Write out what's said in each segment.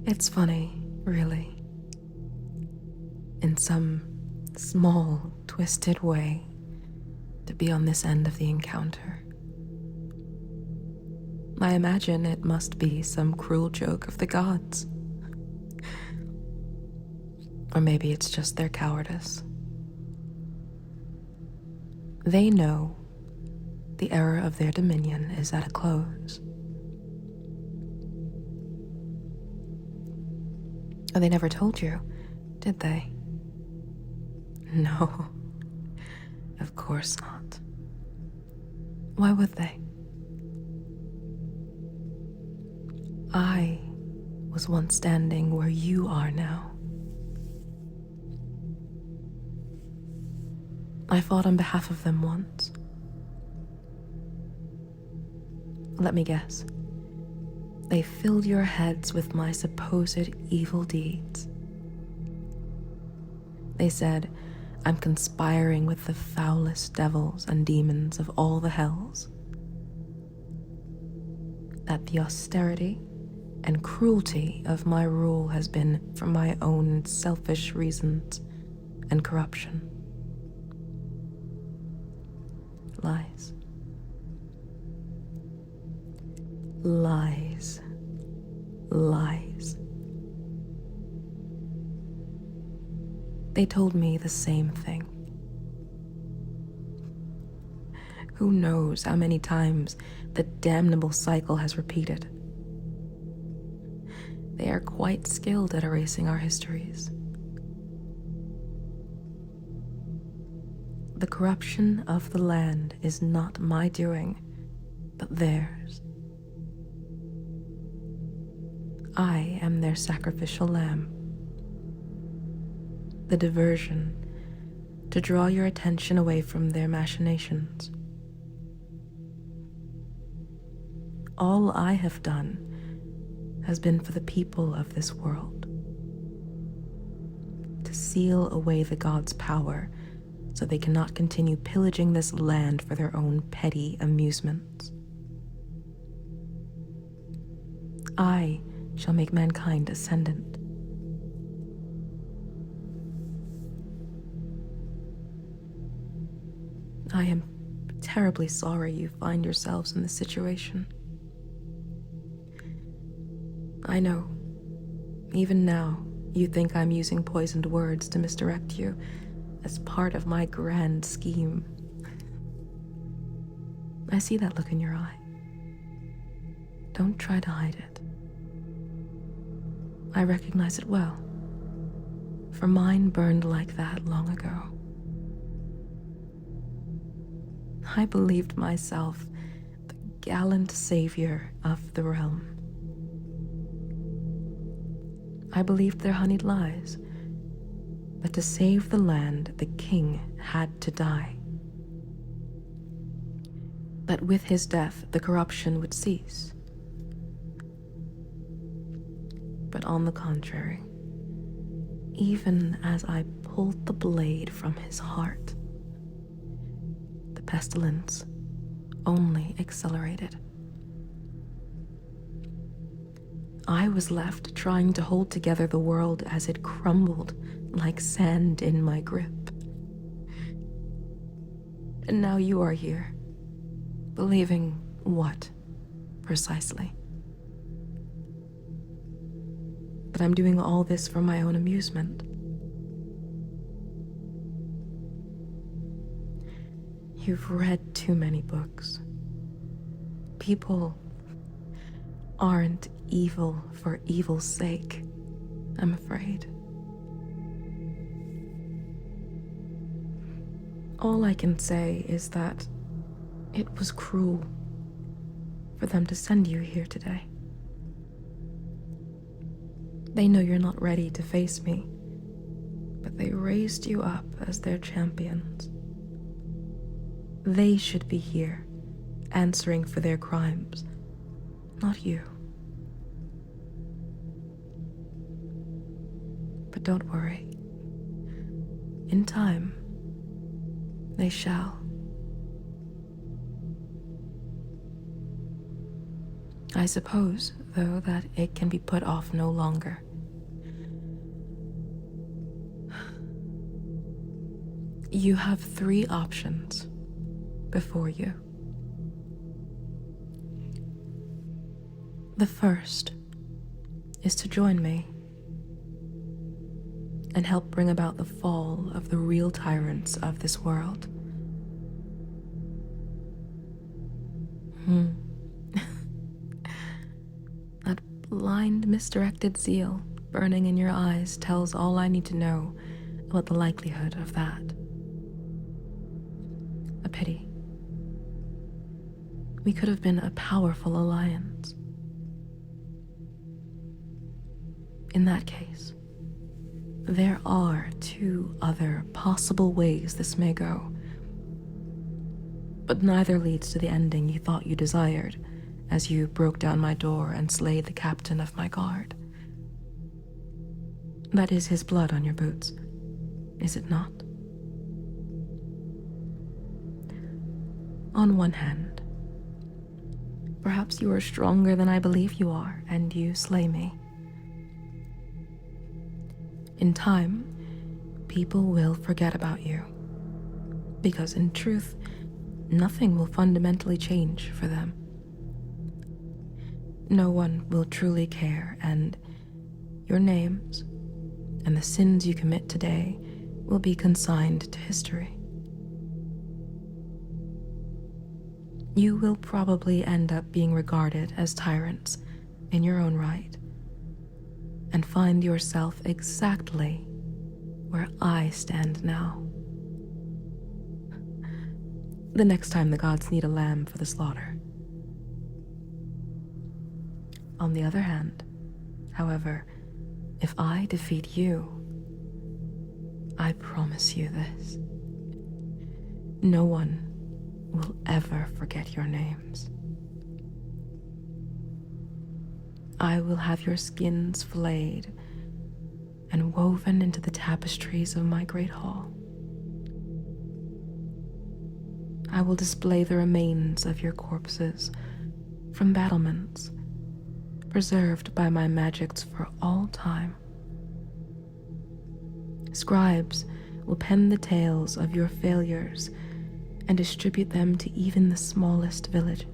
It's funny, really. In some small, twisted way, to be on this end of the encounter. I imagine it must be some cruel joke of the gods. Or maybe it's just their cowardice. They know the era of their dominion is at a close. Oh, they never told you, did they? No, of course not. Why would they? I was once standing where you are now. I fought on behalf of them once. Let me guess. They filled your heads with my supposed evil deeds. They said, I'm conspiring with the foulest devils and demons of all the hells. That the austerity and cruelty of my rule has been for my own selfish reasons and corruption. Lies. Lies. Lies. They told me the same thing. Who knows how many times the damnable cycle has repeated. They are quite skilled at erasing our histories. The corruption of the land is not my doing, but theirs. I am their sacrificial lamb. The diversion to draw your attention away from their machinations. All I have done has been for the people of this world. To seal away the gods' power so they cannot continue pillaging this land for their own petty amusements. I shall make mankind ascendant. I am terribly sorry you find yourselves in this situation. I know, even now, you think I'm using poisoned words to misdirect you as part of my grand scheme. I see that look in your eye. Don't try to hide it. I recognize it well, for mine burned like that long ago. I believed myself the gallant savior of the realm. I believed their honeyed lies, but to save the land, the king had to die. That with his death, the corruption would cease. But on the contrary, even as I pulled the blade from his heart, the pestilence only accelerated. I was left trying to hold together the world as it crumbled like sand in my grip. And now you are here, believing what, precisely? That I'm doing all this for my own amusement. You've read too many books. People aren't evil for evil's sake, I'm afraid. All I can say is that it was cruel for them to send you here today. They know you're not ready to face me, but they raised you up as their champions. They should be here, answering for their crimes, not you. But don't worry. In time, they shall. I suppose though, that it can be put off no longer. You have 3 options before you. The first is to join me and help bring about the fall of the real tyrants of this world. That blind, misdirected zeal burning in your eyes tells all I need to know about the likelihood of that. A pity. We could have been a powerful alliance. In that case, there are 2 other possible ways this may go, but neither leads to the ending you thought you desired as you broke down my door and slayed the captain of my guard. That is his blood on your boots, is it not? On one hand, perhaps you are stronger than I believe you are, and you slay me. In time, people will forget about you, because in truth, nothing will fundamentally change for them. No one will truly care, and your names and the sins you commit today will be consigned to history. You will probably end up being regarded as tyrants in your own right, and find yourself exactly where I stand now. The next time the gods need a lamb for the slaughter. On the other hand, however, if I defeat you, I promise you this: no one will ever forget your names. I will have your skins flayed and woven into the tapestries of my great hall. I will display the remains of your corpses from battlements, preserved by my magics for all time. Scribes will pen the tales of your failures and distribute them to even the smallest village,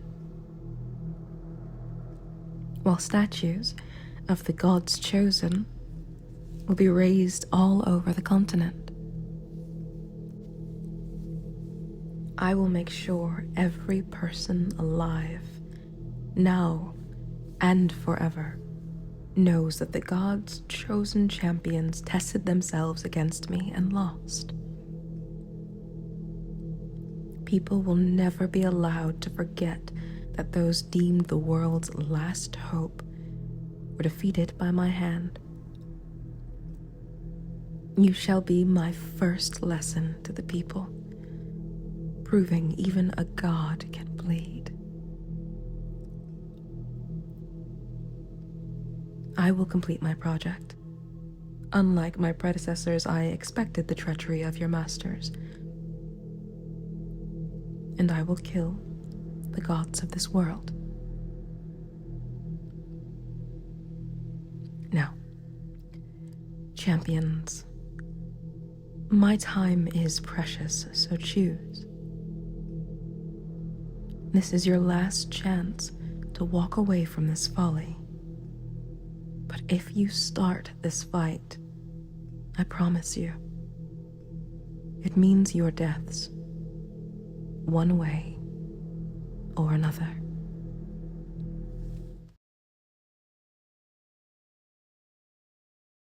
while statues of the gods chosen will be raised all over the continent. I will make sure every person alive, now and forever, knows that the gods' chosen champions tested themselves against me and lost. People will never be allowed to forget that those deemed the world's last hope were defeated by my hand. You shall be my first lesson to the people, proving even a god can bleed. I will complete my project. Unlike my predecessors, I expected the treachery of your masters, and I will kill the gods of this world. Now, champions, my time is precious, so choose. This is your last chance to walk away from this folly. But if you start this fight, I promise you, it means your deaths, one way or another.